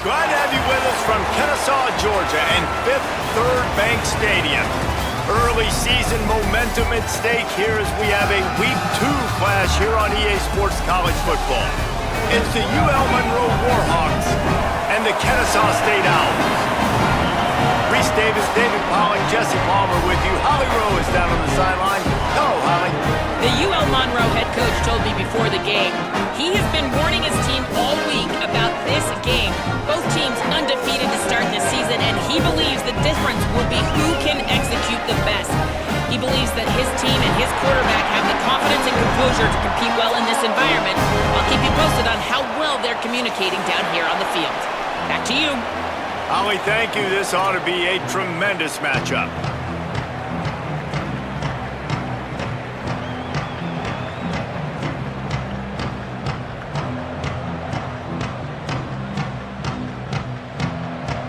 Glad to have you with us from Kennesaw, Georgia, and Fifth Third Bank Stadium. Early season momentum at stake here as we have a Week 2 clash here on EA Sports College Football. It's the UL Monroe Warhawks and the Kennesaw State Owls. Reese Davis, David Pollock, Jesse Palmer with you. Holly Rowe is down on the sideline. Hello, Holly. The UL Monroe head coach told me before the game he has been warning his team all week about this game. Both teams undefeated to start this season, and he believes the difference will be who can execute the best. He believes that his team and his quarterback have the confidence and composure to compete well in this environment. I'll keep you posted on how well they're communicating down here on the field. Back to you. Holly, thank you. This ought to be a tremendous matchup.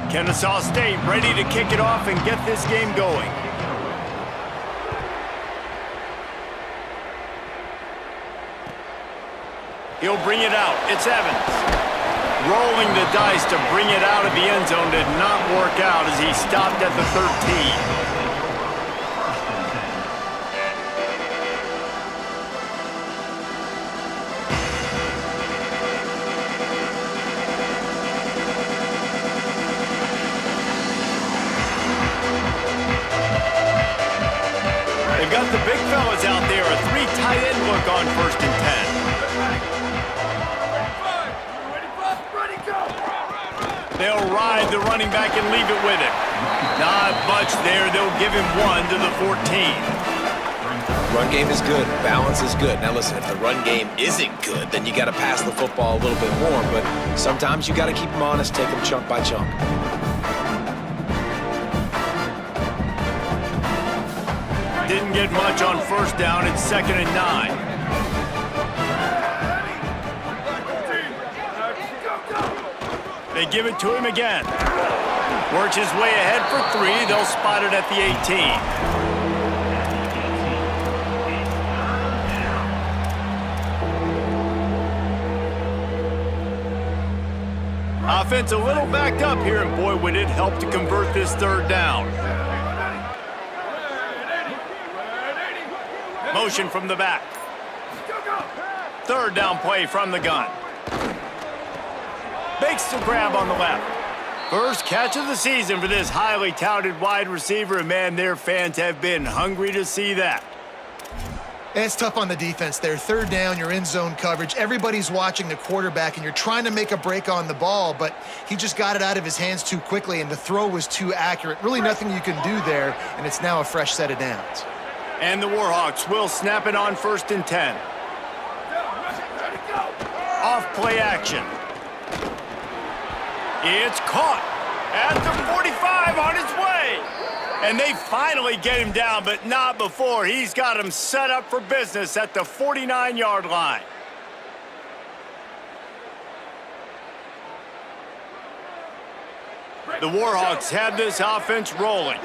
Kennesaw State ready to kick it off and get this game going. He'll bring it out. It's Evans. Rolling the dice to bring it out of the end zone did not work out as he stopped at the 13. They've got the big fellas out there, a 3 tight end look on 1st and 10. They'll ride the running back and leave it with him. Not much there. They'll give him 1 to the 14. Run game is good. Balance is good. Now listen, if the run game isn't good, then you got to pass the football a little bit more. But sometimes you got to keep them honest, take them chunk by chunk. Didn't get much on 1st down. It's 2nd and 9. They give it to him again. Works his way ahead for 3. They'll spot it at the 18. Offense a little backed up here, and boy, would it help to convert this 3rd down. Motion from the back. 3rd down play from the gun. Makes the grab on the left. First catch of the season for this highly touted wide receiver, and man, their fans have been hungry to see that. It's tough on the defense there. 3rd down, you're in zone coverage. Everybody's watching the quarterback, and you're trying to make a break on the ball, but he just got it out of his hands too quickly, and the throw was too accurate. Really nothing you can do there, and it's now a fresh set of downs. And the Warhawks will snap it on 1st and 10. Off play action. It's caught at the 45 on his way. And they finally get him down, but not before. He's got him set up for business at the 49-yard line. The Warhawks have this offense rolling.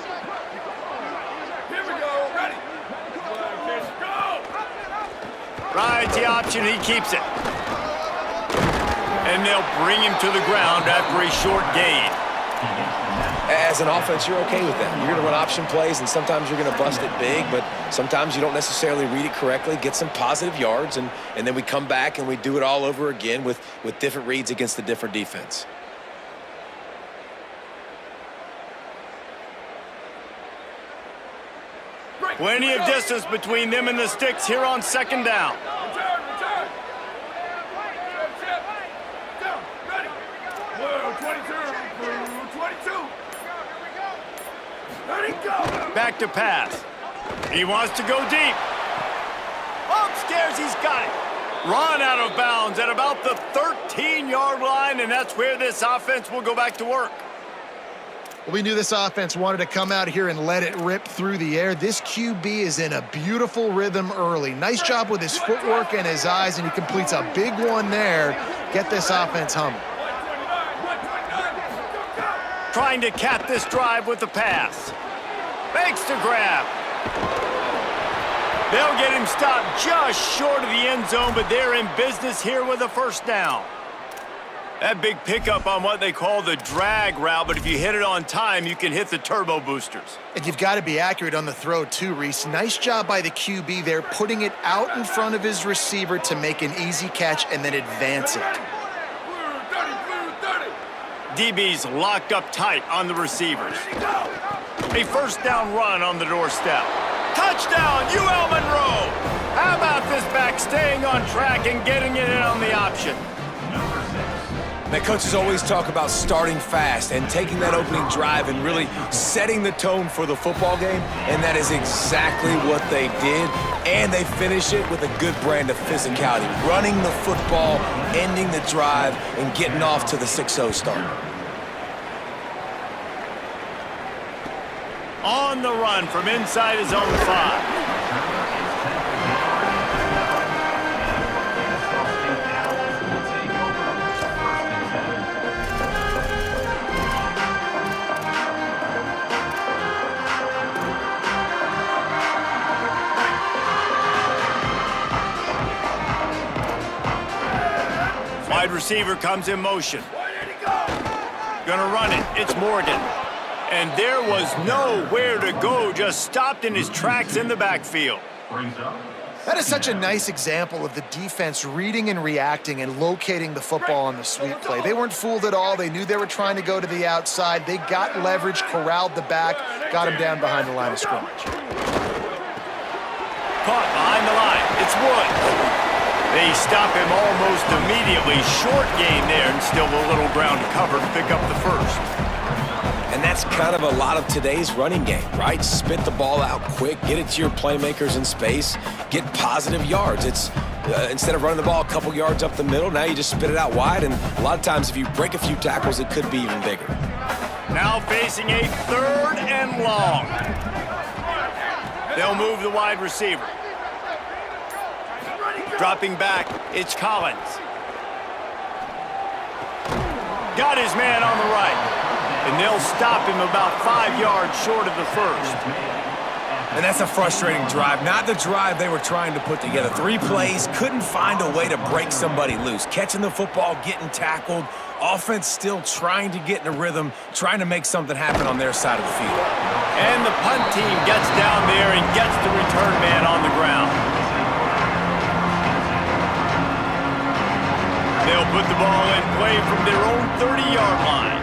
Here we go, ready. Rides the option, he keeps it. And they'll bring him to the ground after a short gain. As an offense, you're okay with that. You're going to run option plays, and sometimes you're going to bust it big, but sometimes you don't necessarily read it correctly, get some positive yards, and then we come back and we do it all over again with different reads against the different defense. Plenty of distance between them and the sticks here on 2nd down. Return. Down, ready. Whoa, 22. Let it go. Back to pass. He wants to go deep. Upstairs, he's got it. Run out of bounds at about the 13-yard line, and that's where this offense will go back to work. We knew this offense wanted to come out here and let it rip through the air. This QB is in a beautiful rhythm early. Nice job with his footwork and his eyes, and he completes a big one there. Get this offense humming. Trying to cap this drive with the pass. Makes the grab. They'll get him stopped just short of the end zone, but they're in business here with a 1st down. That big pickup on what they call the drag route, but if you hit it on time, you can hit the turbo boosters. And you've got to be accurate on the throw too, Reese. Nice job by the QB there, putting it out in front of his receiver to make an easy catch and then advance it. DB's locked up tight on the receivers. A first down run on the doorstep. Touchdown, UL Monroe! How about this back staying on track and getting it in on the option? The coaches always talk about starting fast and taking that opening drive and really setting the tone for the football game, and that is exactly what they did, and they finish it with a good brand of physicality, running the football, ending the drive, and getting off to the 6-0 start. On the run from inside his own 5. Wide receiver comes in motion. Gonna run it. It's Morgan. And there was nowhere to go, just stopped in his tracks in the backfield. That is such a nice example of the defense reading and reacting and locating the football on the sweep play. They weren't fooled at all. They knew they were trying to go to the outside. They got leverage, corralled the back, got him down behind the line of scrimmage. Caught behind the line. It's Wood. They stop him almost immediately. Short gain there, and still a little ground to cover to pick up the first. And that's kind of a lot of today's running game, right? Spit the ball out quick, get it to your playmakers in space, get positive yards. It's instead of running the ball a couple yards up the middle, now you just spit it out wide, and a lot of times if you break a few tackles, it could be even bigger. Now facing a 3rd and long. They'll move the wide receiver. Dropping back, it's Collins. Got his man on the right. And they'll stop him about 5 yards short of the first. And that's a frustrating drive. Not the drive they were trying to put together. 3 plays, couldn't find a way to break somebody loose. Catching the football, getting tackled. Offense still trying to get in a rhythm, trying to make something happen on their side of the field. And the punt team gets down there and gets the return man on the ground. They'll put the ball in play from their own 30-yard line.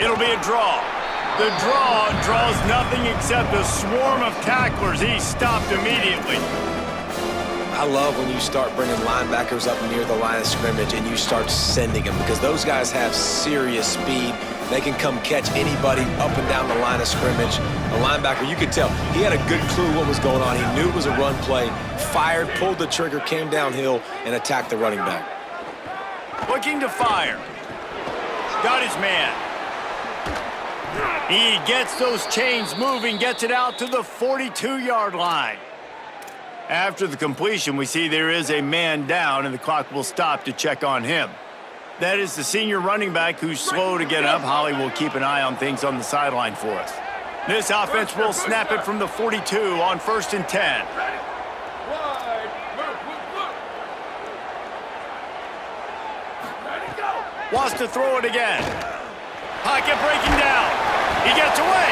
It'll be a draw. The draw draws nothing except a swarm of tacklers. He's stopped immediately. I love when you start bringing linebackers up near the line of scrimmage and you start sending them, because those guys have serious speed. They can come catch anybody up and down the line of scrimmage. A linebacker, you could tell, he had a good clue what was going on. He knew it was a run play, fired, pulled the trigger, came downhill, and attacked the running back. Looking to fire. Got his man. He gets those chains moving, gets it out to the 42-yard line. After the completion, we see there is a man down, and the clock will stop to check on him. That is the senior running back who's slow to get up. Holly will keep an eye on things on the sideline for us. This offense will snap it from the 42 on 1st and 10. Wants to throw it again. Pocket breaking down. He gets away.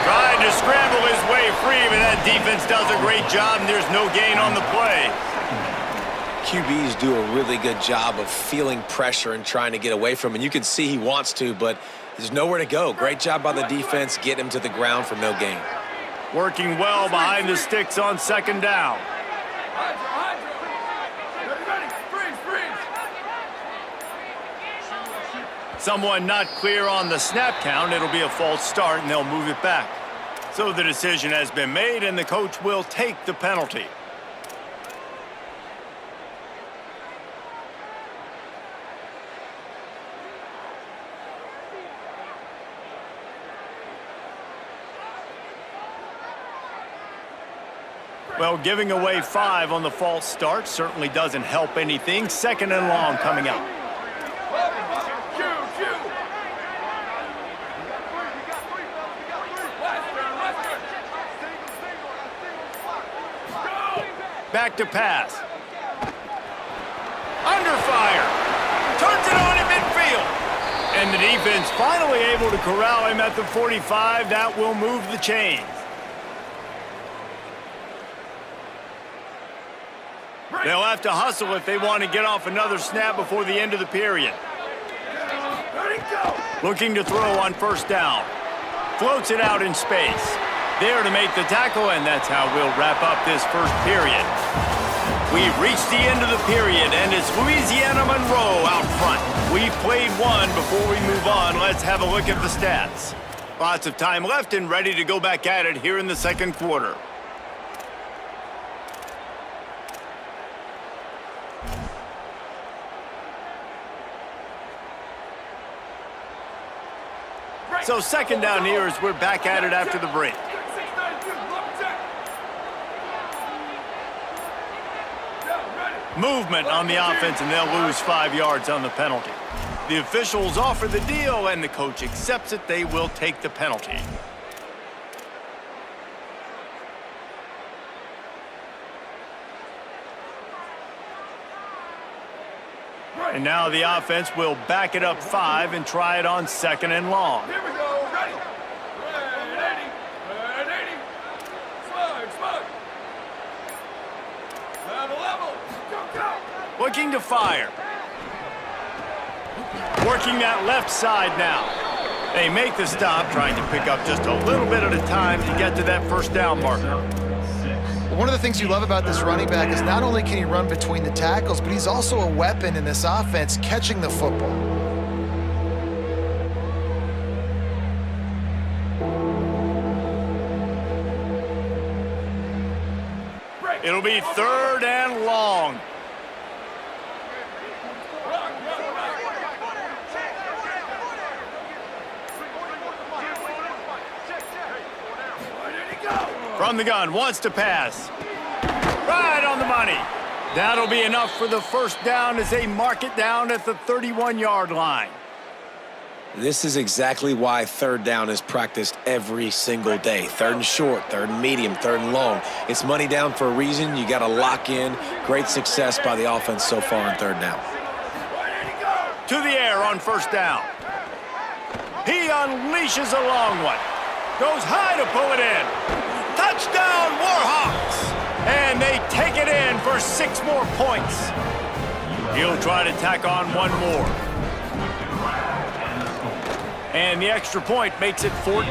Trying to scramble his way free, but that defense does a great job, and there's no gain on the play. QBs do a really good job of feeling pressure and trying to get away from him. And you can see he wants to, but there's nowhere to go. Great job by the defense, getting him to the ground for no gain. Working well behind the sticks on 2nd down. Someone not clear on the snap count. It'll be a false start, and they'll move it back. So the decision has been made, and the coach will take the penalty. Well, giving away 5 on the false start certainly doesn't help anything. 2nd and long coming up. Back to pass. Under fire. Turns it on in midfield. And the defense finally able to corral him at the 45. That will move the chains. They'll have to hustle if they want to get off another snap before the end of the period. Looking to throw on first down. Floats it out in space. There to make the tackle, and that's how we'll wrap up this first period. We've reached the end of the period, and it's Louisiana Monroe out front. We've played one. Before we move on, let's have a look at the stats. Lots of time left and ready to go back at it here in the second quarter. So second down here as we're back at it after the break. Movement on the offense, and they'll lose 5 yards on the penalty. The officials offer the deal, and the coach accepts it. They will take the penalty. And now the offense will back it up 5 and try it on second and long. Here we go. Ready. Red 80. Slug. Level. Go. Looking to fire. Working that left side now. They make the stop, trying to pick up just a little bit at a time to get to that first down marker. One of the things you love about this running back is not only can he run between the tackles, but he's also a weapon in this offense catching the football. It'll be third and long. From the gun, wants to pass. Right on the money. That'll be enough for the first down as they mark it down at the 31-yard line. This is exactly why third down is practiced every single day. Third and short, third and medium, third and long. It's money down for a reason. You got to lock in. Great success by the offense so far on third down. To the air on first down. He unleashes a long one. Goes high to pull it in. Touchdown, Warhawks! And they take it in for 6 more points. He'll try to tack on one more. And the extra point makes it 14-0.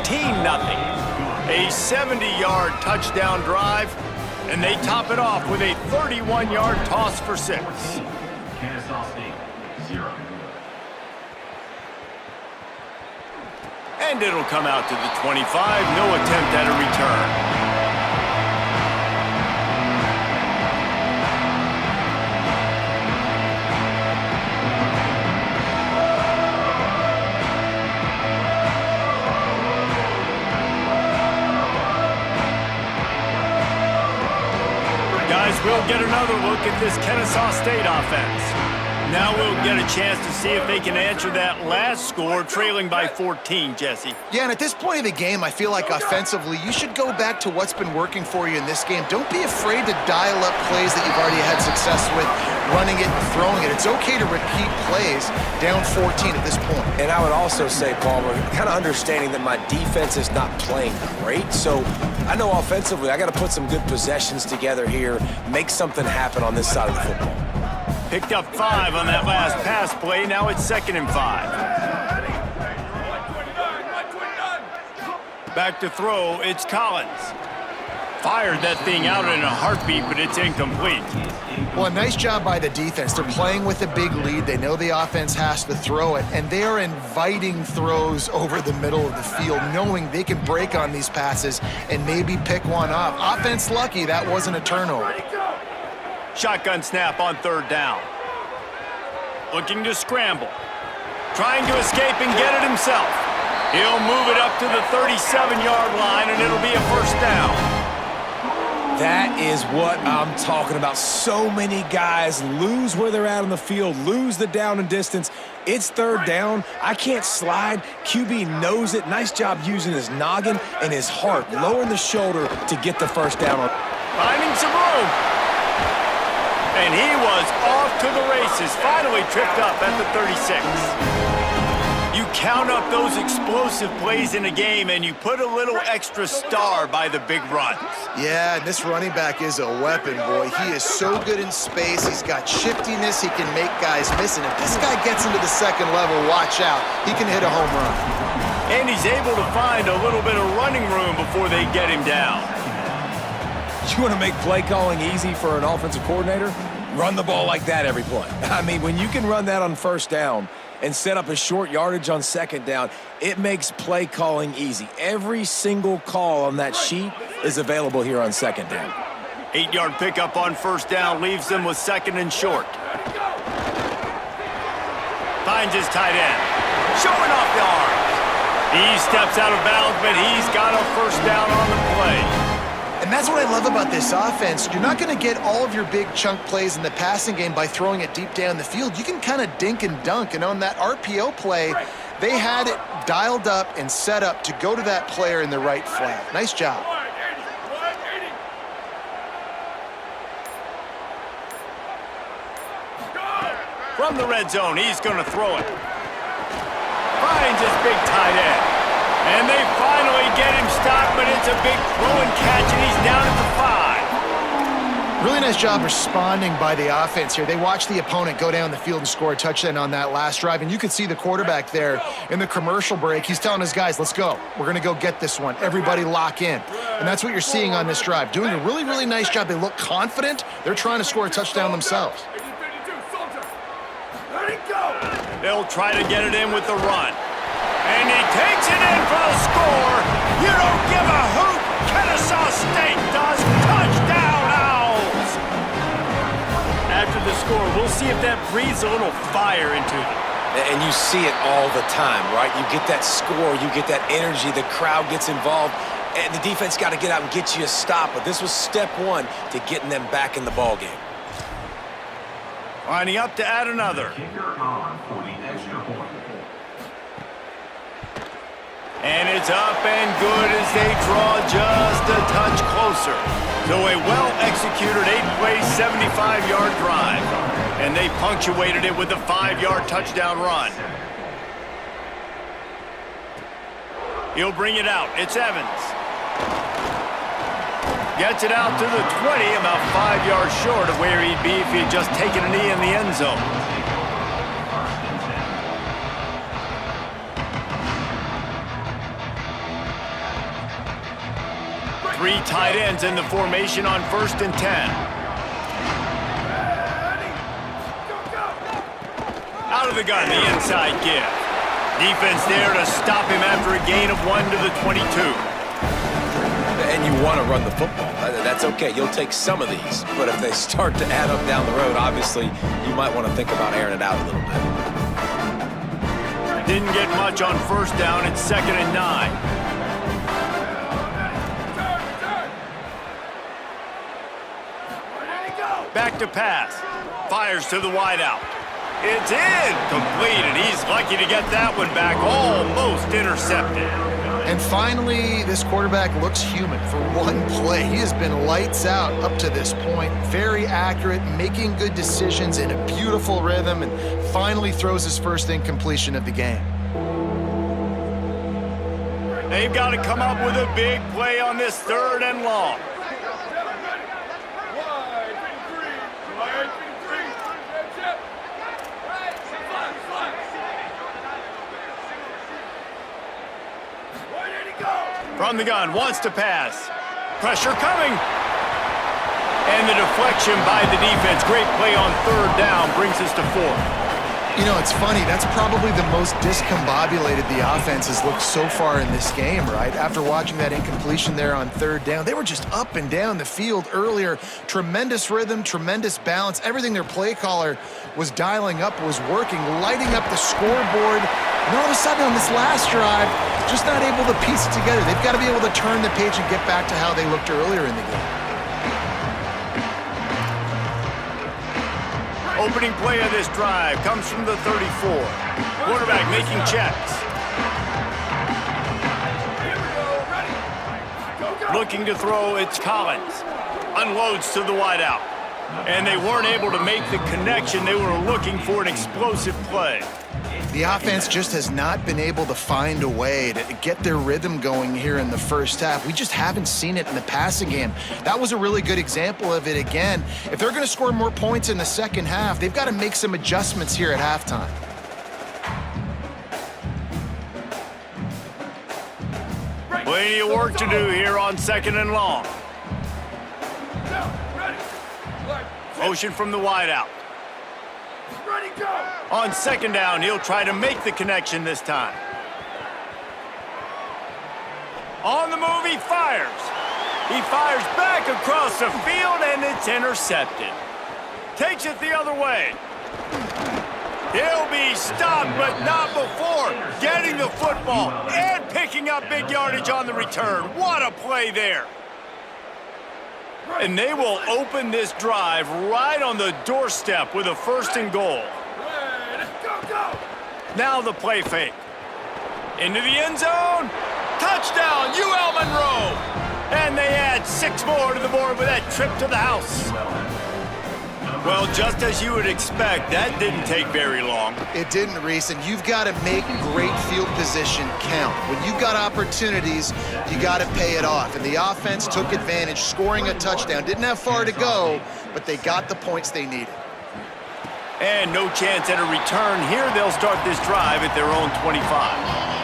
A 70-yard touchdown drive, and they top it off with a 31-yard toss for 6. And it'll come out to the 25. No attempt at a return. Guys, we'll get another look at this Kennesaw State offense. Now we'll get a chance to see if they can answer that last score, trailing by 14, Jesse. Yeah, and at this point of the game, I feel like offensively, you should go back to what's been working for you in this game. Don't be afraid to dial up plays that you've already had success with, running it and throwing it. It's okay to repeat plays down 14 at this point. And I would also say, Palmer, kind of understanding that my defense is not playing great, so I know offensively I got to put some good possessions together here, make something happen on this side of the football. Picked up 5 on that last pass play. Now it's 2nd and 5. Back to throw, it's Collins. Fired that thing out in a heartbeat, but it's incomplete. Well, a nice job by the defense. They're playing with a big lead. They know the offense has to throw it, and they are inviting throws over the middle of the field, knowing they can break on these passes and maybe pick one off. Offense lucky that wasn't a turnover. Shotgun snap on third down. Looking to scramble. Trying to escape and get it himself. He'll move it up to the 37-yard line, and it'll be a first down. That is what I'm talking about. So many guys lose where they're at on the field, lose the down and distance. It's third down. I can't slide. QB knows it. Nice job using his noggin and his heart, lowering the shoulder to get the first down. Finding some room. And he was off to the races, finally tripped up at the 36. You count up those explosive plays in a game, and you put a little extra star by the big runs. Yeah, and this running back is a weapon, boy. He is so good in space. He's got shiftiness. He can make guys miss. And if this guy gets into the second level, watch out. He can hit a home run. And he's able to find a little bit of running room before they get him down. You want to make play calling easy for an offensive coordinator? Run the ball like that every play. I mean, when you can run that on first down and set up a short yardage on second down, it makes play calling easy. Every single call on that sheet is available here on second down. 8-yard pickup on first down leaves them with second and short. Finds his tight end. Showing off the arms. He steps out of bounds, but he's got a first down on the play. And that's what I love about this offense. You're not going to get all of your big chunk plays in the passing game by throwing it deep down the field. You can kind of dink and dunk. And on that RPO play, they had it dialed up and set up to go to that player in the right flat. Nice job. From the red zone, he's going to throw it. Finds his big tight end. And they finally get him stopped, but it's a big throw and catch, and he's down at the 5. Really nice job responding by the offense here. They watched the opponent go down the field and score a touchdown on that last drive, and you could see the quarterback there in the commercial break. He's telling his guys, let's go. We're going to go get this one. Everybody lock in. And that's what you're seeing on this drive. Doing a really, really nice job. They look confident. They're trying to score a touchdown themselves. They'll try to get it in with the run. And he takes it in for the score. You don't give a hoot. Kennesaw State does. Touchdown, Owls. After the score, we'll see if that breathes a little fire into them. And you see it all the time, right? You get that score, you get that energy, the crowd gets involved, and the defense got to get out and get you a stop. But this was step one to getting them back in the ballgame. Lining up to add another. And it's up and good as they draw just a touch closer. So a well-executed 8-play, 75-yard drive. And they punctuated it with a 5-yard touchdown run. He'll bring it out. It's Evans. Gets it out to the 20, about 5 yards short of where he'd be if he had just taken a knee in the end zone. Three tight ends in the formation on 1st and 10. Out of the gun, the inside give. Defense there to stop him after a gain of 1 to the 22. And you want to run the football. That's okay. You'll take some of these. But if they start to add up down the road, obviously, you might want to think about airing it out a little bit. Didn't get much on first down. It's 2nd and 9. Back to pass. Fires to the wideout. It's incomplete, and he's lucky to get that one back. Almost intercepted. And finally, this quarterback looks human for one play. He has been lights out up to this point. Very accurate, making good decisions in a beautiful rhythm, and finally throws his first incompletion of the game. They've got to come up with a big play on this 3rd and long. From the gun, wants to pass. Pressure coming. And the deflection by the defense. Great play on 3rd down brings us to 4th. You know, it's funny. That's probably the most discombobulated the offense has looked so far in this game, right? After watching that incompletion there on 3rd down, they were just up and down the field earlier. Tremendous rhythm, tremendous balance. Everything their play caller was dialing up was working, lighting up the scoreboard. And all of a sudden on this last drive, just not able to piece it together. They've got to be able to turn the page and get back to how they looked earlier in the game. Opening play of this drive comes from the 34. Quarterback making checks. Looking to throw, it's Collins. Unloads to the wideout. And they weren't able to make the connection. They were looking for an explosive play. The offense just has not been able to find a way to get their rhythm going here in the first half. We just haven't seen it in the passing game. That was a really good example of it again. If they're going to score more points in the second half, they've got to make some adjustments here at halftime. Plenty of work to do here on 2nd and long. Motion from the wideout. Ready, go! On 2nd down, he'll try to make the connection this time. On the move, he fires. He fires back across the field, and it's intercepted. Takes it the other way. He'll be stopped, but not before getting the football and picking up big yardage on the return. What a play there. And they will open this drive right on the doorstep with a 1st and goal. Go! Now the play fake. Into the end zone. Touchdown, UL Monroe. And they add 6 more to the board with that trip to the house. Well, just as you would expect, that didn't take very long. It didn't, Reese, and you've got to make great field position count. When you've got opportunities, you got to pay it off. And the offense took advantage, scoring a touchdown. Didn't have far to go, but they got the points they needed. And no chance at a return. Here they'll start this drive at their own 25.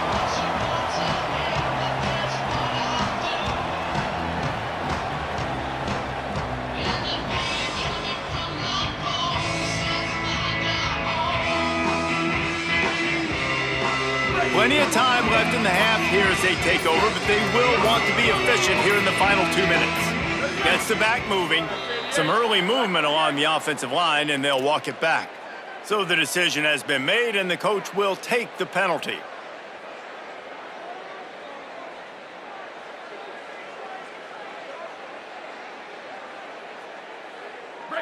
Plenty of time left in the half here as they take over, but they will want to be efficient here in the final 2 minutes. Gets the back moving. Some early movement along the offensive line, and they'll walk it back. So the decision has been made, and the coach will take the penalty.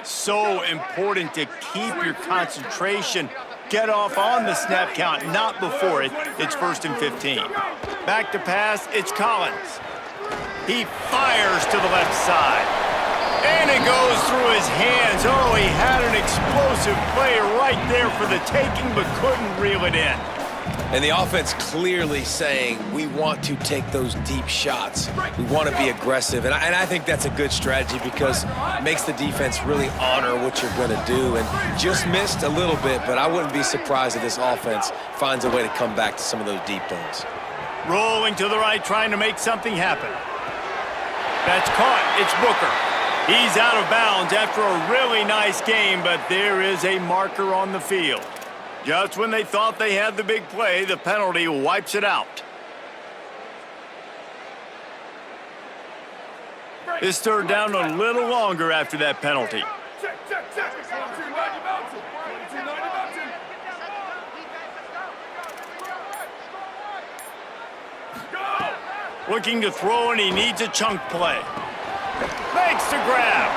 So important to keep your concentration. Get off on the snap count, not before it. It's 1st and 15. Back to pass, it's Collins. He fires to the left side. And it goes through his hands. Oh, he had an explosive play right there for the taking, but couldn't reel it in. And the offense clearly saying, we want to take those deep shots. We want to be aggressive. And I think that's a good strategy because it makes the defense really honor what you're going to do. And just missed a little bit, but I wouldn't be surprised if this offense finds a way to come back to some of those deep ones. Rolling to the right, trying to make something happen. That's caught. It's Booker. He's out of bounds after a really nice game, but there is a marker on the field. Just when they thought they had the big play, the penalty wipes it out. This 3rd down a little longer after that penalty. Check. 22-90 mountain. 22-90 mountain. Go! Looking to throw, and he needs a chunk play. Makes the grab.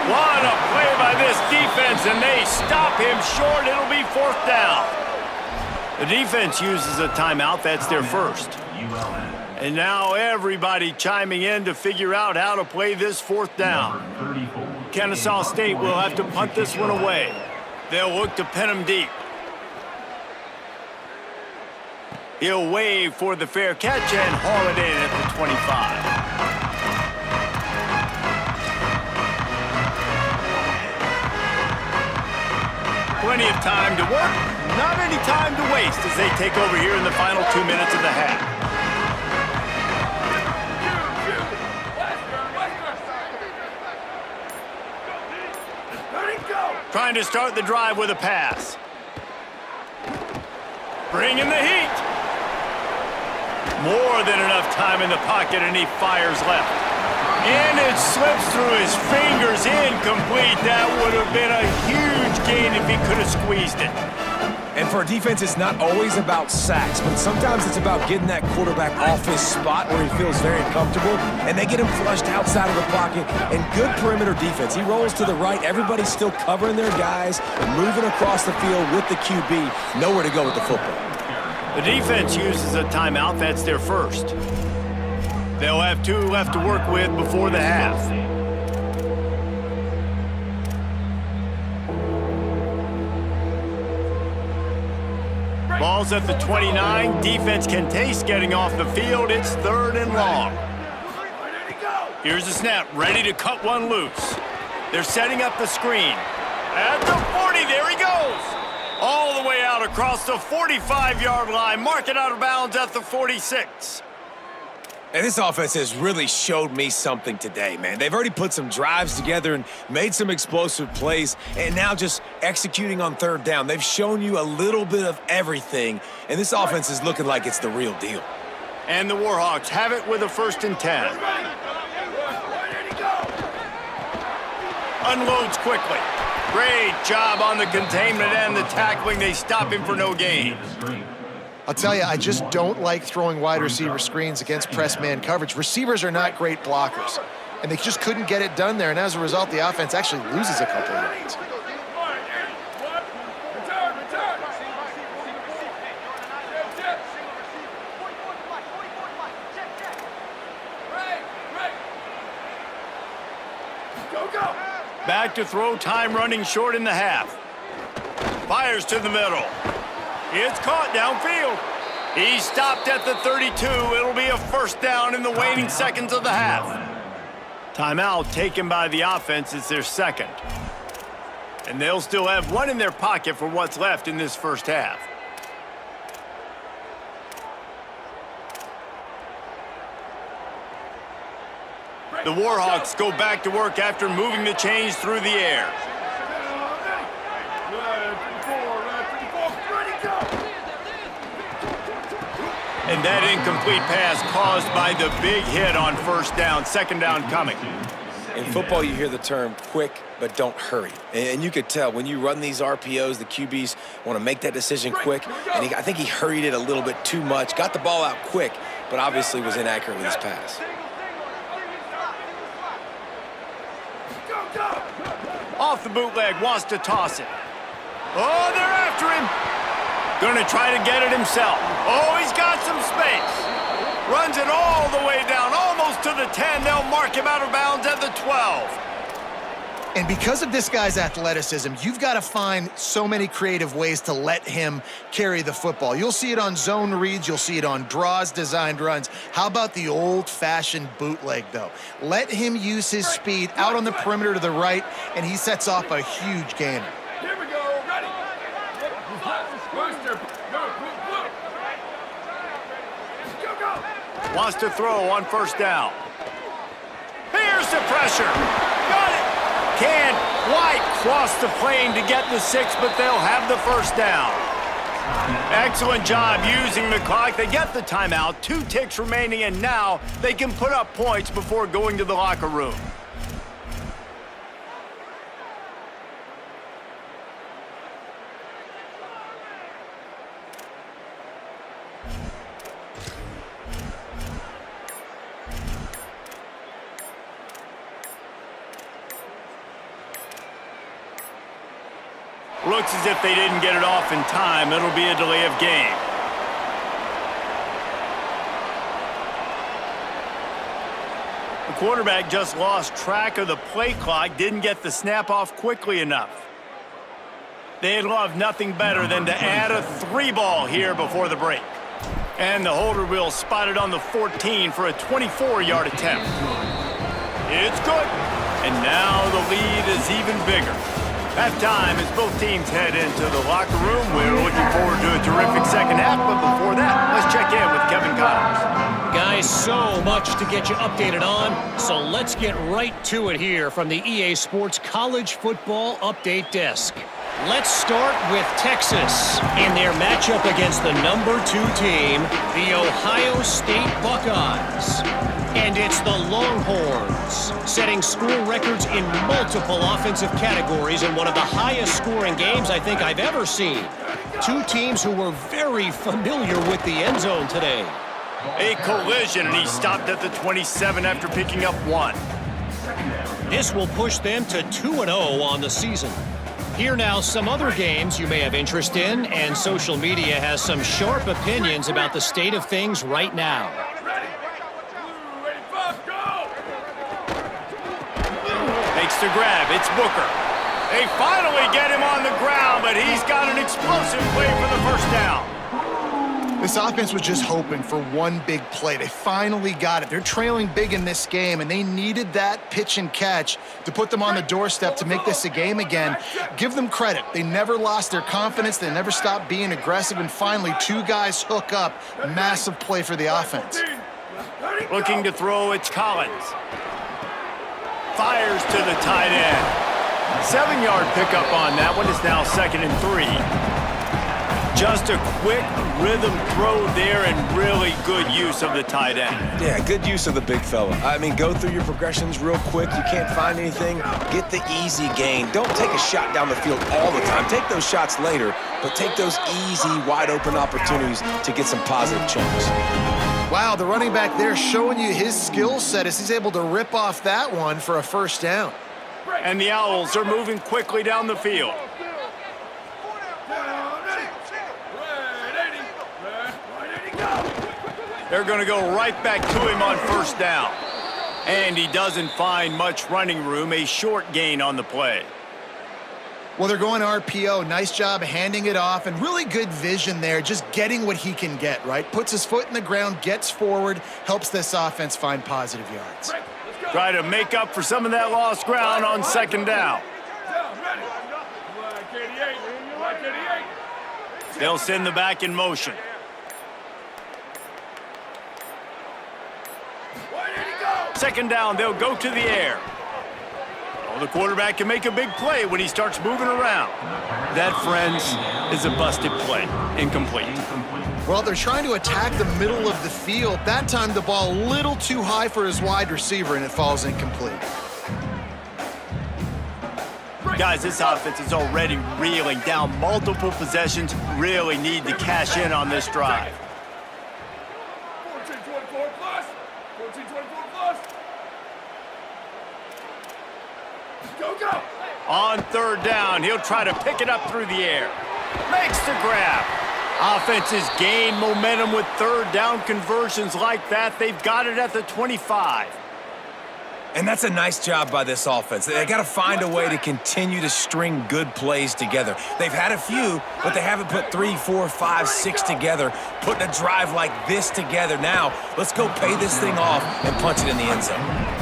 What a play by this defense, and they stop him short. It'll be 4th down. The defense uses a timeout. That's their 1st. And now everybody chiming in to figure out how to play this 4th down. Kennesaw State will have to punt this one away. They'll look to pin him deep. He'll wave for the fair catch and haul it in at the 25. Plenty of time to work, not any time to waste as they take over here in the final 2 minutes of the half. Trying to start the drive with a pass. Bringing the heat. More than enough time in the pocket, and he fires left. And it slips through his fingers, incomplete. That would have been a huge gain if he could have squeezed it. And for a defense, it's not always about sacks, but sometimes it's about getting that quarterback off his spot where he feels very comfortable, and they get him flushed outside of the pocket. And good perimeter defense. He rolls to the right. Everybody's still covering their guys and moving across the field with the QB. Nowhere to go with the football. The defense uses a timeout. That's their 1st. They'll have 2 left to work with before the half. Ball's at the 29. Defense can taste getting off the field. It's 3rd and long. Here's the snap, ready to cut one loose. They're setting up the screen. At the 40, there he goes. All the way out across the 45-yard line. Mark it out of bounds at the 46. And this offense has really showed me something today, man. They've already put some drives together and made some explosive plays, and now just executing on 3rd down. They've shown you a little bit of everything, and this offense is looking like it's the real deal. And the Warhawks have it with a 1st and 10. Unloads quickly. Great job on the containment and the tackling. They stop him for no gain. I'll tell you, I just don't like throwing wide receiver screens against press man coverage. Receivers are not great blockers, and they just couldn't get it done there, and as a result, the offense actually loses a couple of yards. Back to throw, time running short in the half. Fires to the middle. It's caught downfield. He stopped at the 32. It'll be a 1st down in the waning seconds of the half. Timeout taken by the offense. It's their 2nd. And they'll still have one in their pocket for what's left in this 1st half. The Warhawks go back to work after moving the chains through the air. And that incomplete pass caused by the big hit on 1st down. 2nd down coming. In football, you hear the term quick, but don't hurry. And you could tell when you run these RPOs, the QBs want to make that decision quick. And I think he hurried it a little bit too much. Got the ball out quick, but obviously was inaccurate with his pass. Off the bootleg, wants to toss it. Oh, they're after him. Gonna try to get it himself. Oh, he's got some space. Runs it all the way down, almost to the 10. They'll mark him out of bounds at the 12. And because of this guy's athleticism, you've got to find so many creative ways to let him carry the football. You'll see it on zone reads. You'll see it on draws, designed runs. How about the old-fashioned bootleg, though? Let him use his speed out on the perimeter to the right, and he sets off a huge gainer. Here we go, ready. Wants to throw on 1st down. Here's the pressure. Got it. Can't quite cross the plane to get the 6, but they'll have the 1st down. Excellent job using the clock. They get the timeout. 2 ticks remaining, and now they can put up points before going to the locker room. Looks as if they didn't get it off in time. It'll be a delay of game. The quarterback just lost track of the play clock, didn't get the snap off quickly enough. They'd love nothing better than to add a 3-ball here before the break. And the holder will spot it on the 14 for a 24-yard attempt. It's good. And now the lead is even bigger. Halftime as both teams head into the locker room. We're looking forward to a terrific 2nd half, but before that, let's check in with Kevin Connors. Guys, so much to get you updated on, so let's get right to it here from the EA Sports College Football Update Desk. Let's start with Texas in their matchup against the number 2 team, the Ohio State Buckeyes. And it's the Longhorns, setting school records in multiple offensive categories in one of the highest scoring games I think I've ever seen. 2 teams who were very familiar with the end zone today. A collision, and he stopped at the 27 after picking up 1. This will push them to 2-0 on the season. Here now some other games you may have interest in, and social media has some sharp opinions about the state of things right now. To grab, it's Booker. They finally get him on the ground, but he's got an explosive play for the 1st down. This offense was just hoping for one big play. They finally got it. They're trailing big in this game, and they needed that pitch and catch to put them on the doorstep to make this a game again. Give them credit. They never lost their confidence. They never stopped being aggressive, and finally, two guys hook up. Massive play for the offense. Looking to throw, it's Collins. Fires to the tight end. 7-yard pickup on that one. It's now 2nd and 3. Just a quick rhythm throw there and really good use of the tight end. Yeah, good use of the big fella. I mean, go through your progressions real quick. You can't find anything. Get the easy gain. Don't take a shot down the field all the time. Take those shots later, but take those easy, wide-open opportunities to get some positive chunks. Wow, the running back there showing you his skill set as he's able to rip off that one for a first down. And the Owls are moving quickly down the field. They're going to go right back to him on first down. And he doesn't find much running room, a short gain on the play. Well, they're going RPO. Nice job handing it off, and really good vision there, just getting what he can get, right? Puts his foot in the ground, gets forward, helps this offense find positive yards. Try to make up for some of that lost ground on 2nd down. They'll send the back in motion. Second down, they'll go to the air. Oh, the quarterback can make a big play when he starts moving around. That, friends, is a busted play. Incomplete. Well, they're trying to attack the middle of the field. That time, the ball a little too high for his wide receiver, and it falls incomplete. Guys, this offense is already reeling down multiple possessions. Really need to cash in on this drive. 14-24 plus. 14-24 plus. Go. On 3rd down, he'll try to pick it up through the air. Makes the grab. Offenses gain momentum with 3rd down conversions like that. They've got it at the 25. And that's a nice job by this offense. They got to find a way to continue to string good plays together. They've had a few, but they haven't put 3, 4, 5, 6 together, putting a drive like this together. Now, let's go pay this thing off and punch it in the end zone.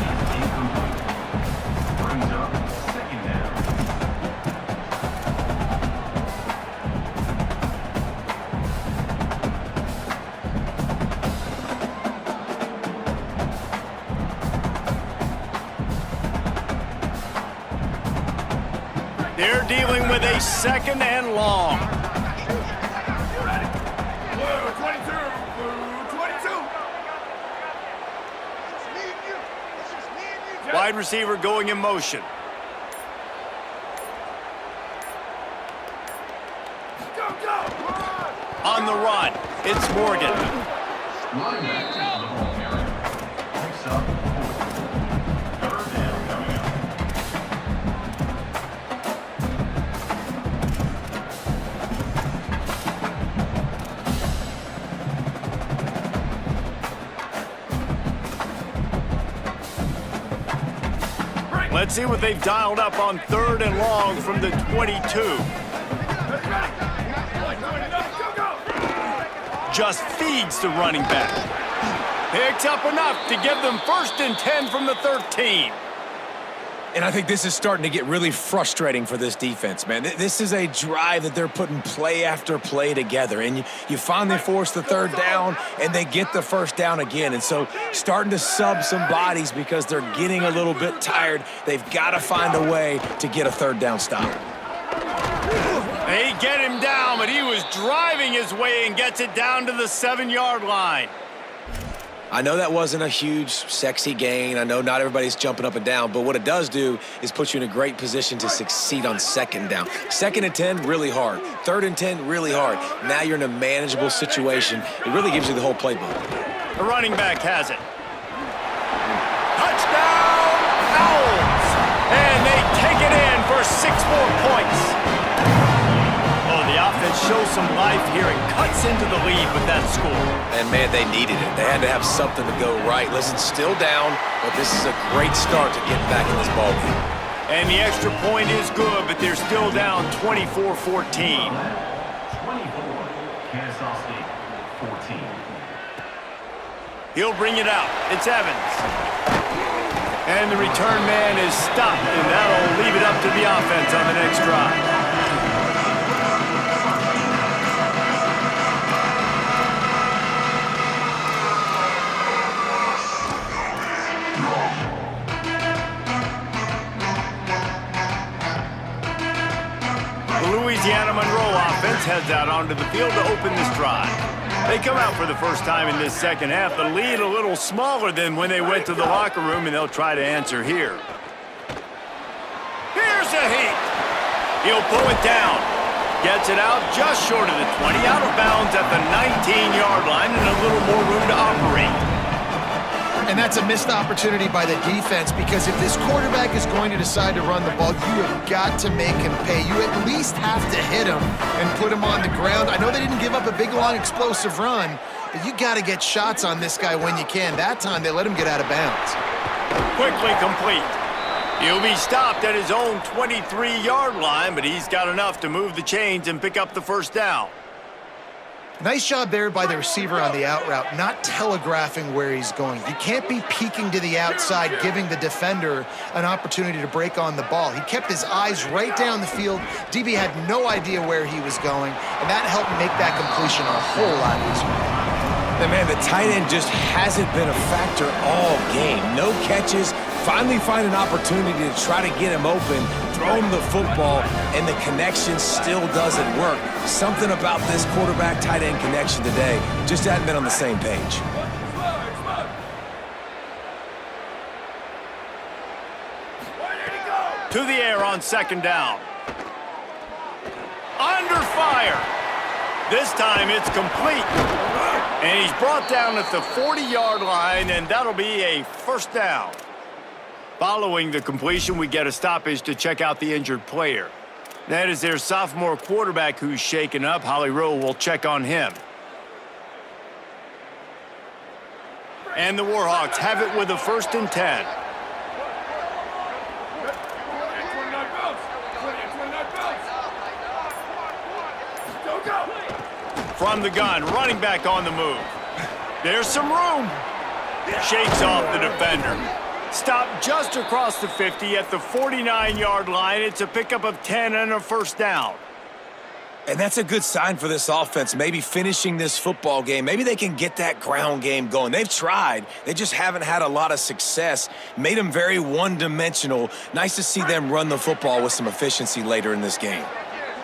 They're dealing with a 2nd and long. Blue 22. Wide receiver going in motion. Go. On the run, it's Morgan. Let's see what they've dialed up on 3rd and long from the 22. Just feeds the running back. Picks up enough to give them 1st and 10 from the 13. And I think this is starting to get really frustrating for this defense, man. This is a drive that they're putting play after play together. And you finally force the 3rd down, and they get the 1st down again. And so starting to sub some bodies because they're getting a little bit tired. They've got to find a way to get a 3rd down stop. They get him down, but he was driving his way and gets it down to the 7-yard line. I know that wasn't a huge, sexy gain. I know not everybody's jumping up and down, but what it does do is put you in a great position to succeed on 2nd down. 2nd and 10, really hard. 3rd and 10, really hard. Now you're in a manageable situation. It really gives you the whole playbook. The running back has it. Touchdown, Owls! And they take it in for 6 more points. Oh, the offense shows some life here and cuts into the lead with that score. And, man, they needed it. They had to have something to go right. Listen, still down, but this is a great start to getting back in this ballgame. And the extra point is good, but they're still down 24-14. He'll bring it out. It's Evans. And the return man is stopped, and that'll leave it up to the offense on the next drive. Louisiana Monroe offense heads out onto the field to open this drive. They come out for the first time in this second half. The lead a little smaller than when they went to the locker room, and they'll try to answer here. Here's a heat. He'll pull it down. Gets it out just short of the 20, out of bounds at the 19-yard line, and a little more room to operate. And that's a missed opportunity by the defense, because if this quarterback is going to decide to run the ball, you have got to make him pay. You at least have to hit him and put him on the ground. I know they didn't give up a big, long, explosive run, but you got to get shots on this guy when you can. That time, they let him get out of bounds. Quickly complete. He'll be stopped at his own 23-yard line, but he's got enough to move the chains and pick up the first down. Nice job there by the receiver on the out route, not telegraphing where he's going. You can't be peeking to the outside, giving the defender an opportunity to break on the ball. He kept his eyes right down the field. DB had no idea where he was going, and that helped make that completion a whole lot easier. And man, the tight end just hasn't been a factor all game. No catches. Finally find an opportunity to try to get him open, throw him the football, and the connection still doesn't work. Something about this quarterback-tight end connection today just hasn't been on the same page. To the air on second down. Under fire. This time it's complete. And he's brought down at the 40-yard line, and that'll be a first down. Following the completion, we get a stoppage to check out the injured player. That is their sophomore quarterback who's shaken up. Holly Rowe will check on him. And the Warhawks have it with a 1st and 10. From the gun, running back on the move. There's some room. Shakes off the defender. Stopped just across the 50 at the 49-yard line. It's a pickup of 10 and a first down. And that's a good sign for this offense, maybe finishing this football game. Maybe they can get that ground game going. They've tried. They just haven't had a lot of success. Made them very one-dimensional. Nice to see them run the football with some efficiency later in this game.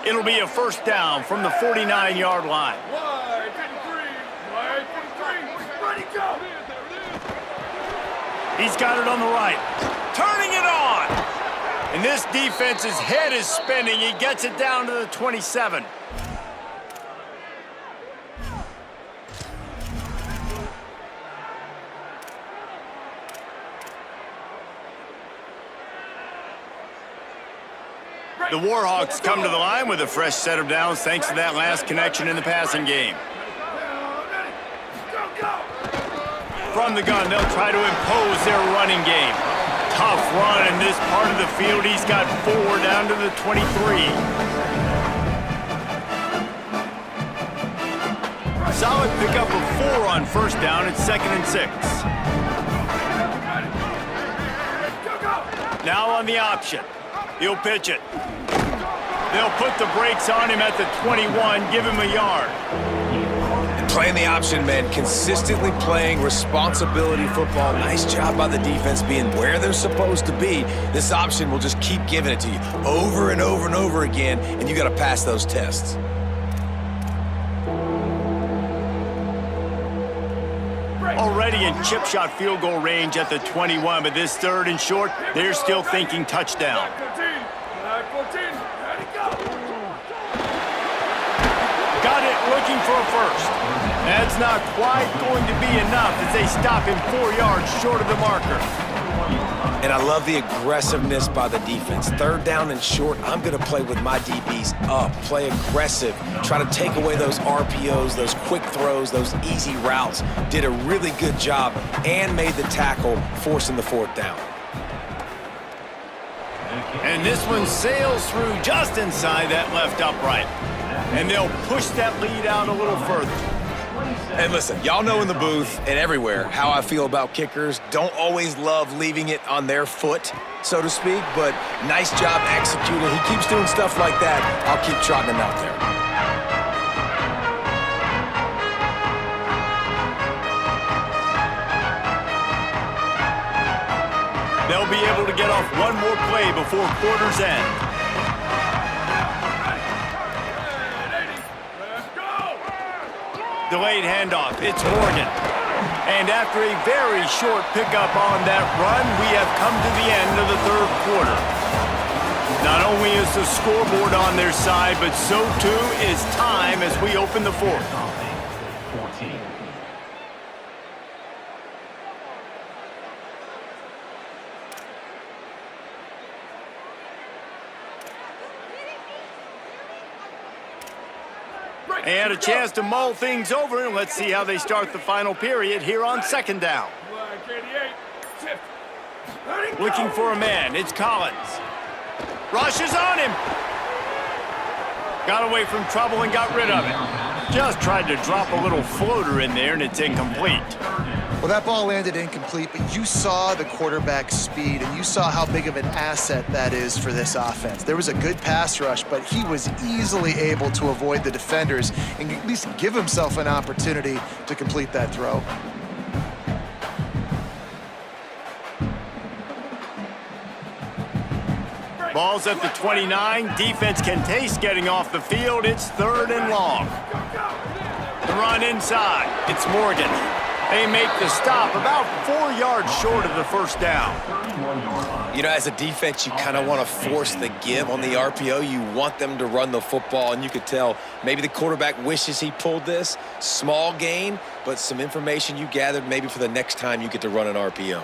It'll be a first down from the 49-yard line. Ready, go! He's got it on the right. Turning it on! And this defense's head is spinning. He gets it down to the 27. The Warhawks come to the line with a fresh set of downs thanks to that last connection in the passing game. From the gun, they'll try to impose their running game. Tough run in this part of the field. He's got 4 down to the 23. Solid pickup of 4 on first down. It's 2nd and 6. Now on the option. He'll pitch it. They'll put the brakes on him at the 21, give him a yard. Playing the option, man, consistently playing responsibility football. Nice job by the defense being where they're supposed to be. This option will just keep giving it to you over and over and over again, and you got to pass those tests. Already in chip shot field goal range at the 21, but this 3rd and short, they're still thinking touchdown. Got it, looking for a first. That's not quite going to be enough as they stop him 4 yards short of the marker. And I love the aggressiveness by the defense. 3rd down and short, I'm going to play with my DBs up, play aggressive, try to take away those RPOs, those quick throws, those easy routes. Did a really good job and made the tackle, forcing the 4th down. And this one sails through just inside that left upright. And they'll push that lead out a little further. And listen, y'all know in the booth and everywhere how I feel about kickers. Don't always love leaving it on their foot, so to speak, but nice job executing. He keeps doing stuff like that. I'll keep trotting him out there. They'll be able to get off one more play before quarter's end. Delayed handoff, it's Morgan. And after a very short pickup on that run, we have come to the end of the third quarter. Not only is the scoreboard on their side, but so too is time as we open the fourth. And a chance to mull things over, and let's see how they start the final period here on second down. Looking for a man, it's Collins. Rushes on him. Got away from trouble and got rid of it. Just tried to drop a little floater in there, and it's incomplete. Well, that ball landed incomplete, but you saw the quarterback's speed, and you saw how big of an asset that is for this offense. There was a good pass rush, but he was easily able to avoid the defenders and at least give himself an opportunity to complete that throw. Ball's at the 29. Defense can taste getting off the field. It's third and long. The run inside. It's Morgan. They make the stop about 4 yards short of the first down. You know, as a defense, you kind of want to force the give on the RPO. You want them to run the football, and you could tell maybe the quarterback wishes he pulled this. Small gain, but some information you gathered maybe for the next time you get to run an RPO.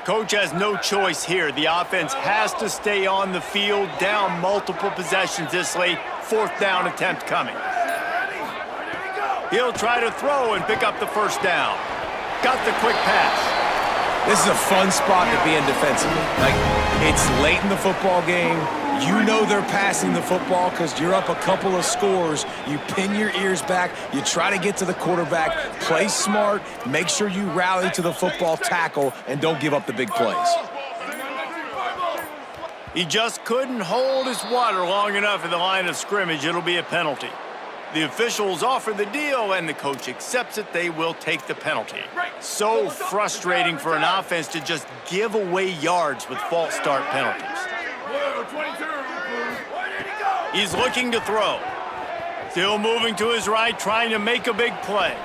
Coach has no choice here. The offense has to stay on the field, down multiple possessions this late. Fourth down attempt coming. He'll try to throw and pick up the first down. Got the quick pass. This is a fun spot to be in defensively. Like, it's late in the football game. You know they're passing the football because you're up a couple of scores. You pin your ears back. You try to get to the quarterback. Play smart. Make sure you rally to the football tackle and don't give up the big plays. He just couldn't hold his water long enough in the line of scrimmage. It'll be a penalty. The officials offer the deal, and the coach accepts it. They will take the penalty. So frustrating for an offense to just give away yards with false start penalties. He's looking to throw. Still moving to his right, trying to make a big play.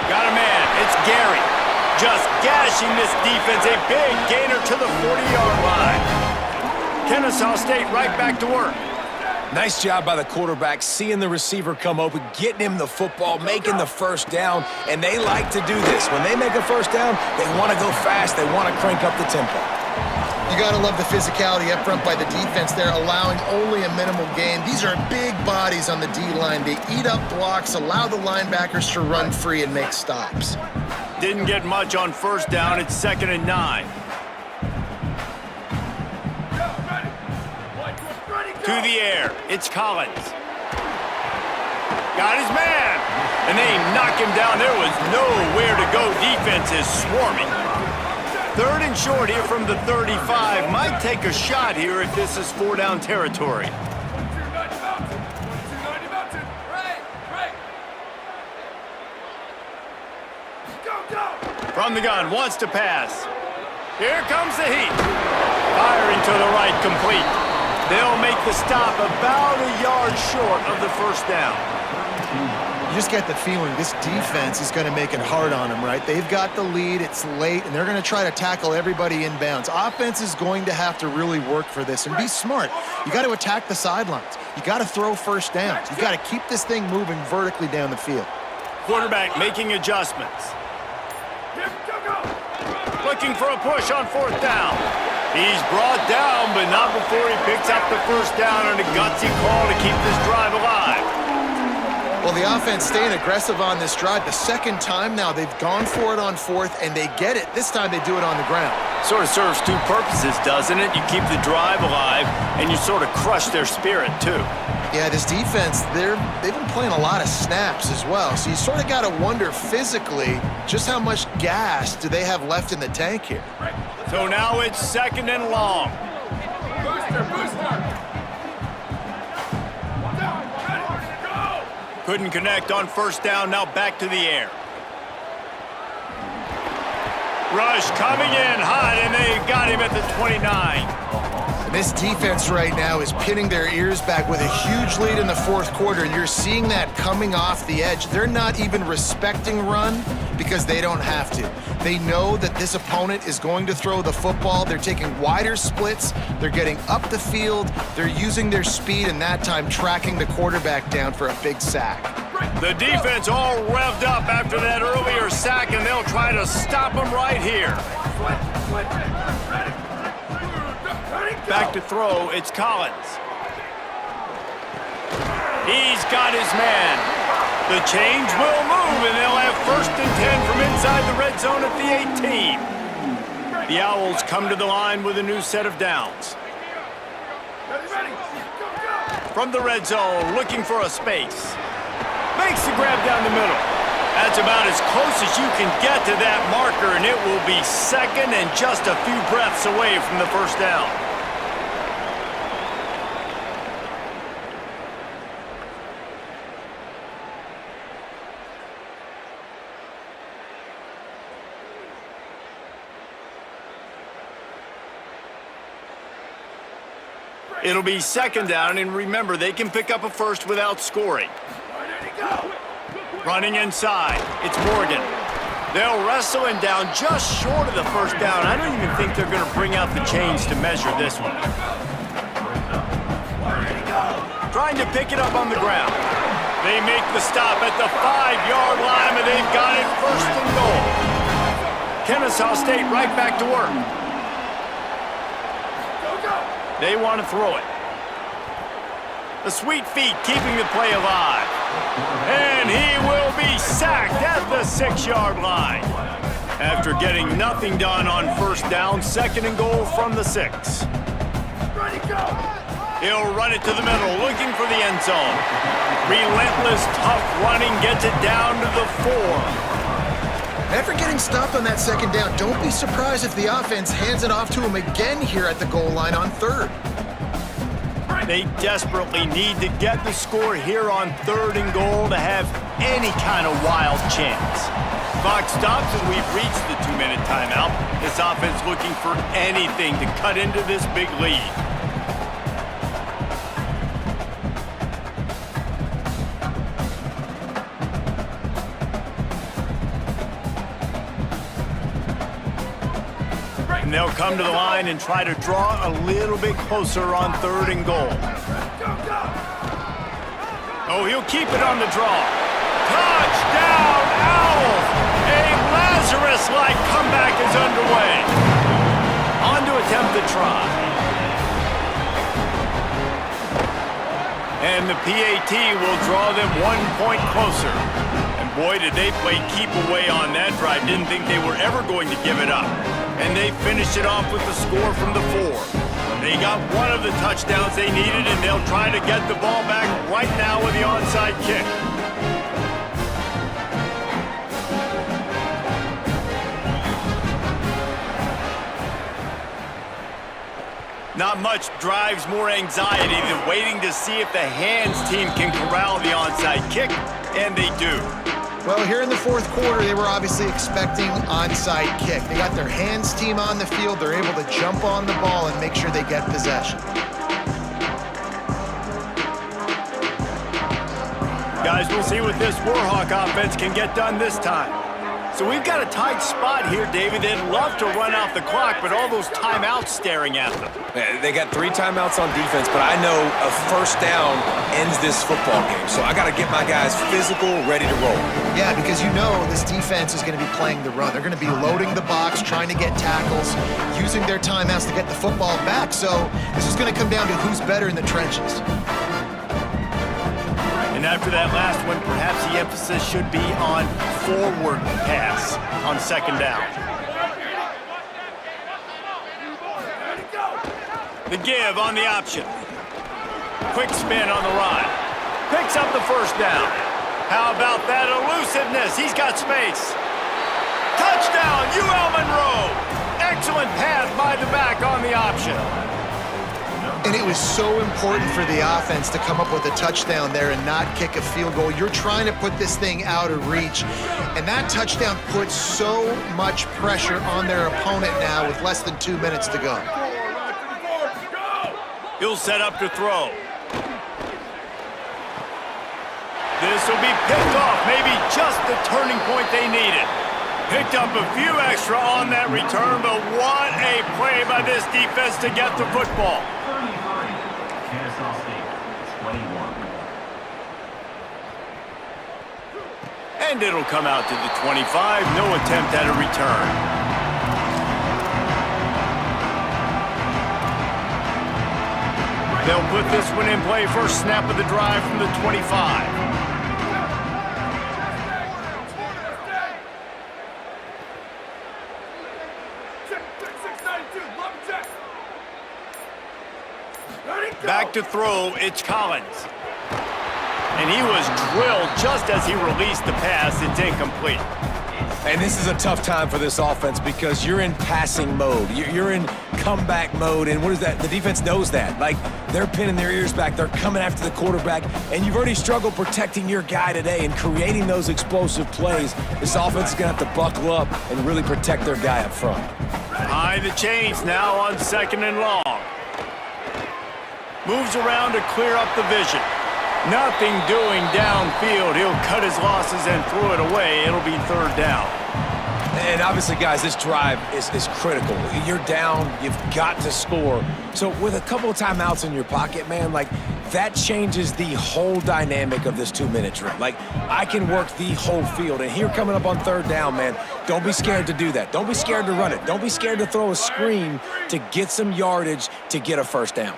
Got a man. It's Gary. Just gashing this defense. A big gainer to the 40-yard line. Kennesaw State right back to work. Nice job by the quarterback, seeing the receiver come open, getting him the football, making the first down, and they like to do this. When they make a first down, they want to go fast. They want to crank up the tempo. You got to love the physicality up front by the defense there, allowing only a minimal gain. These are big bodies on the D-line. They eat up blocks, allow the linebackers to run free and make stops. Didn't get much on first down. It's 2nd and 9. To the air. It's Collins. Got his man. And they knock him down. There was nowhere to go. Defense is swarming. 3rd and short here from the 35. Might take a shot here if this is 4-down territory. From the gun, wants to pass. Here comes the heat. Firing to the right, complete. They'll make the stop about a yard short of the first down. You just get the feeling this defense is going to make it hard on them, right? They've got the lead, it's late, and they're going to try to tackle everybody inbounds. Offense is going to have to really work for this and be smart. You got to attack the sidelines. You got to throw first downs. You got to keep this thing moving vertically down the field. Quarterback making adjustments. Looking for a push on 4th down. He's brought down, but not before he picks up the first down on a gutsy call to keep this drive alive. Well, Well, the offense staying aggressive on this drive. The second time now they've gone for it on fourth, and they get it. This time they do it on the ground. Sort of serves two purposes, doesn't it? You keep the drive alive, and you sort of crush their spirit, too. Yeah, this defense, they've been playing a lot of snaps as well. So you sort of got to wonder physically just how much gas do they have left in the tank here. So now it's 2nd and long. Booster. Couldn't connect on 1st down, now back to the air. Rush coming in hot, and they got him at the 29. This defense right now is pinning their ears back with a huge lead in the 4th quarter, and you're seeing that coming off the edge. They're not even respecting run because they don't have to. They know that this opponent is going to throw the football. They're taking wider splits. They're getting up the field. They're using their speed, and that time tracking the quarterback down for a big sack. The defense all revved up after that earlier sack, and they'll try to stop him right here. Back to throw, it's Collins. He's got his man. The change will move, and they'll have 1st and 10 from inside the red zone at the 18. The Owls come to the line with a new set of downs. From the red zone, looking for a space. Makes the grab down the middle. That's about as close as you can get to that marker, and it will be 2nd and just a few breaths away from the 1st down. It'll be 2nd down, and remember, they can pick up a 1st without scoring. Running inside, it's Morgan. They'll wrestle him down just short of the 1st down. I don't even think they're going to bring out the chains to measure this one. Trying to pick it up on the ground. They make the stop at the 5-yard line, and they've got it 1st and goal. Kennesaw State right back to work. They want to throw it. The sweet feet keeping the play alive. And he will be sacked at the 6-yard line. After getting nothing done on 1st down, 2nd and goal from the 6. He'll run it to the middle, looking for the end zone. Relentless, tough running gets it down to the 4. After getting stopped on that 2nd down, don't be surprised if the offense hands it off to him again here at the goal line on 3rd. They desperately need to get the score here on 3rd and goal to have any kind of wild chance. Clock stops and we've reached the 2-minute timeout. This offense looking for anything to cut into this big lead. And they'll come to the line and try to draw a little bit closer on 3rd and goal. Oh, he'll keep it on the draw. Touchdown, Owls! A Lazarus-like comeback is underway. On to attempt the try. And the PAT will draw them 1 point closer. And boy, did they play keep away on that drive. Didn't think they were ever going to give it up. And they finished it off with the score from the 4. They got one of the touchdowns they needed, and they'll try to get the ball back right now with the onside kick. Not much drives more anxiety than waiting to see if the hands team can corral the onside kick, and they do. Well, here in the 4th quarter, they were obviously expecting onside kick. They got their hands team on the field. They're able to jump on the ball and make sure they get possession. Guys, we'll see what this Warhawk offense can get done this time. So we've got a tight spot here, David. They'd love to run out the clock, but all those timeouts staring at them. Yeah, they got 3 timeouts on defense, but I know a 1st down ends this football game. So I got to get my guys physical, ready to roll. Yeah, because you know this defense is going to be playing the run. They're going to be loading the box, trying to get tackles, using their timeouts to get the football back. So this is going to come down to who's better in the trenches. And after that last one, perhaps the emphasis should be on forward pass on second down. The give on the option. Quick spin on the run. Picks up the first down. How about that elusiveness? He's got space. Touchdown, UL Monroe. Excellent pass by the back on the option. And it was so important for the offense to come up with a touchdown there and not kick a field goal. You're trying to put this thing out of reach. And that touchdown puts so much pressure on their opponent now with less than 2 minutes to go. He'll set up to throw. This will be picked off, maybe just the turning point they needed. Picked up a few extra on that return, but what a play by this defense to get the football. And it'll come out to the 25, no attempt at a return. They'll put this one in play first snap of the drive from the 25. Back to throw, it's Collins. And he was drilled just as he released the pass. It's incomplete. And this is a tough time for this offense because you're in passing mode. You're in comeback mode, and what is that? The defense knows that. Like, they're pinning their ears back. They're coming after the quarterback, and you've already struggled protecting your guy today and creating those explosive plays. This offense is going to have to buckle up and really protect their guy up front. Behind the chains now on second and long. Moves around to clear up the vision. Nothing doing downfield. He'll cut his losses and throw it away. It'll be third down. And obviously, guys, this drive is critical. You're down. You've got to score. So with a couple of timeouts in your pocket, man, like, that changes the whole dynamic of this 2-minute drill. Like, I can work the whole field. And here coming up on third down, man, don't be scared to do that. Don't be scared to run it. Don't be scared to throw a screen to get some yardage to get a first down.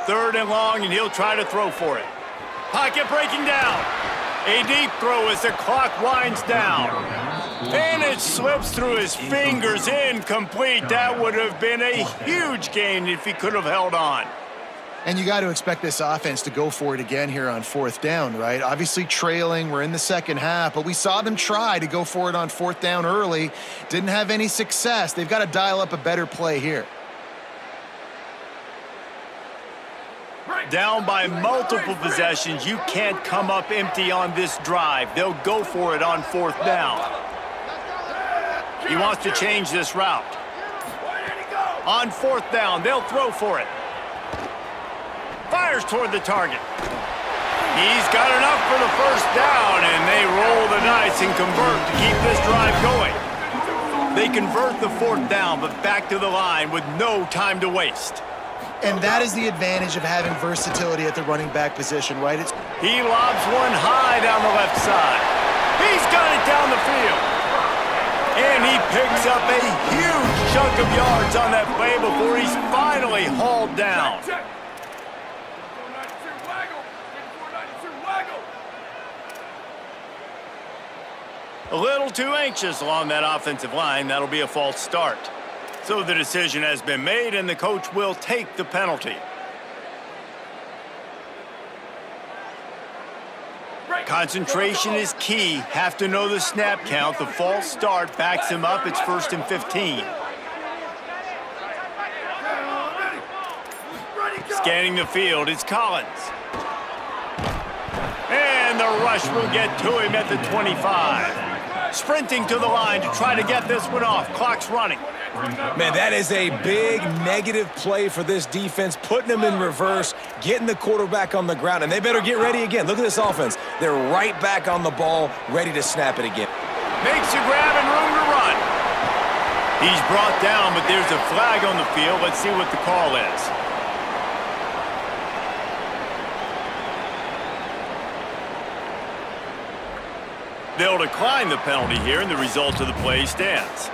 Third and long, and he'll try to throw for it. Pocket breaking down. A deep throw as the clock winds down. And it slips through his fingers, incomplete. That would have been a huge gain if he could have held on. And you got to expect this offense to go for it again here on fourth down, right? Obviously trailing, we're in the second half, but we saw them try to go for it on fourth down early. Didn't have any success. They've got to dial up a better play here. Down by multiple possessions, you can't come up empty on this drive. They'll go for it on fourth down. He wants to change this route. On fourth down, they'll throw for it. Fires toward the target. He's got enough for the first down, and they roll the dice and convert to keep this drive going. They convert the fourth down, but back to the line with no time to waste. And that is the advantage of having versatility at the running back position, right? He lobs one high down the left side. He's got it down the field. And he picks up a huge chunk of yards on that play before he's finally hauled down. A little too anxious along that offensive line. That'll be a false start. So the decision has been made, and the coach will take the penalty. Concentration is key. Have to know the snap count. The false start backs him up. It's 1st and 15. Scanning the field, it's Collins. And the rush will get to him at the 25. Sprinting to the line to try to get this one off. Clock's running. Man, that is a big negative play for this defense, putting them in reverse, getting the quarterback on the ground, and they better get ready again. Look at this offense. They're right back on the ball, ready to snap it again. Makes a grab and room to run. He's brought down, but there's a flag on the field. Let's see what the call is. They'll decline the penalty here, and the result of the play stands.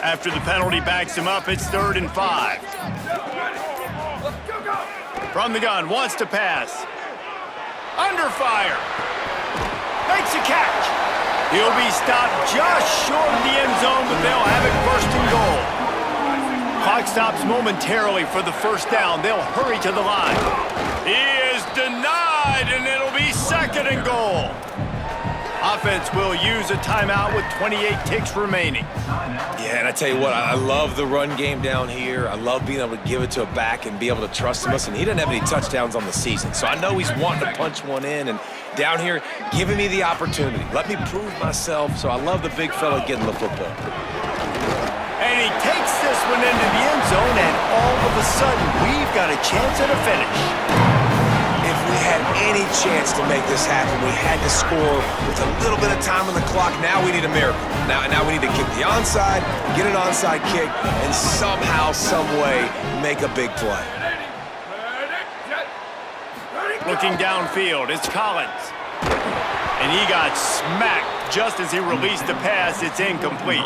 After the penalty backs him up, it's 3rd and 5. From the gun, wants to pass. Under fire. Makes a catch. He'll be stopped just short of the end zone, but they'll have it 1st and goal. Clock stops momentarily for the 1st down. They'll hurry to the line. He is denied, and it'll be 2nd and goal. Offense will use a timeout with 28 ticks remaining. Yeah, and I tell you what, I love the run game down here. I love being able to give it to a back and be able to trust him. Listen, he doesn't have any touchdowns on the season, so I know he's wanting to punch one in, and down here, giving me the opportunity. Let me prove myself, so I love the big fella getting the football. And he takes this one into the end zone, and all of a sudden, we've got a chance at a finish. If we had any chance to make this happen, we had to score with a little bit of time on the clock. Now we need a miracle. Now we need to kick the onside, get an onside kick, and somehow, some way, make a big play. Looking downfield, it's Collins. And he got smacked just as he released the pass. It's incomplete.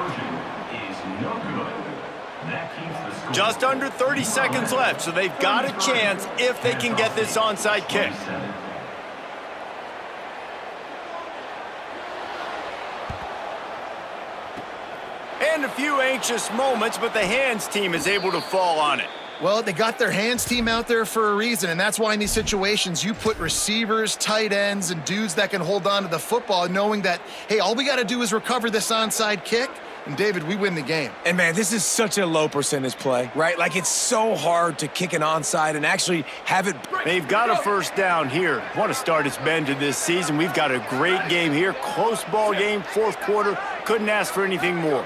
Just under 30 seconds left, so they've got a chance if they can get this onside kick. And a few anxious moments, but the hands team is able to fall on it. Well, they got their hands team out there for a reason, and that's why in these situations you put receivers, tight ends, and dudes that can hold on to the football, knowing that, hey, all we got to do is recover this onside kick, and David, we win the game. And man, this is such a low percentage play, right? Like, it's so hard to kick an onside and actually have it. They've got a 1st down here. What a start it's been to this season. We've got a great game here. Close ball game, 4th quarter. Couldn't ask for anything more.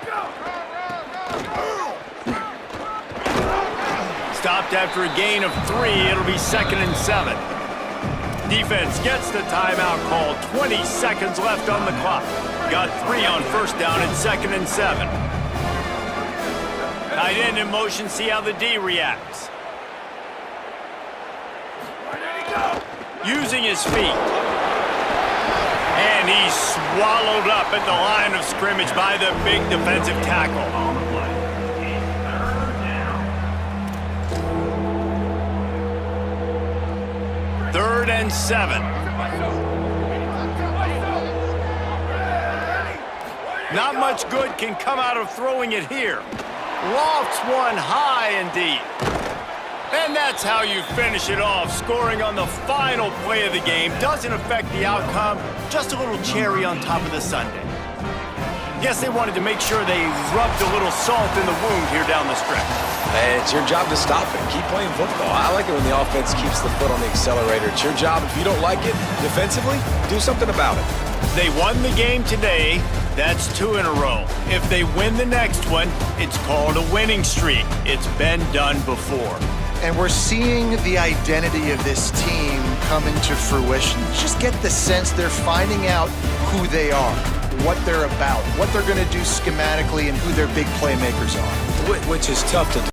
Stopped after a gain of 3. It'll be 2nd and 7. Defense gets the timeout call. 20 seconds left on the clock. Got 3 on 1st down and 2nd and 7. Tight end in motion. See how the D reacts. Using his feet. And he's swallowed up at the line of scrimmage by the big defensive tackle. 3rd and 7. Not much good can come out of throwing it here. Lofts one high and deep. And that's how you finish it off. Scoring on the final play of the game doesn't affect the outcome. Just a little cherry on top of the sundae. Guess they wanted to make sure they rubbed a little salt in the wound here down the stretch. And it's your job to stop it. Keep playing football. I like it when the offense keeps the foot on the accelerator. It's your job. If you don't like it defensively, do something about it. They won the game today. That's 2 in a row. If they win the next one, it's called a winning streak. It's been done before. And we're seeing the identity of this team come into fruition. Just get the sense they're finding out who they are, what they're about, what they're going to do schematically, and who their big playmakers are. Which is tough to do.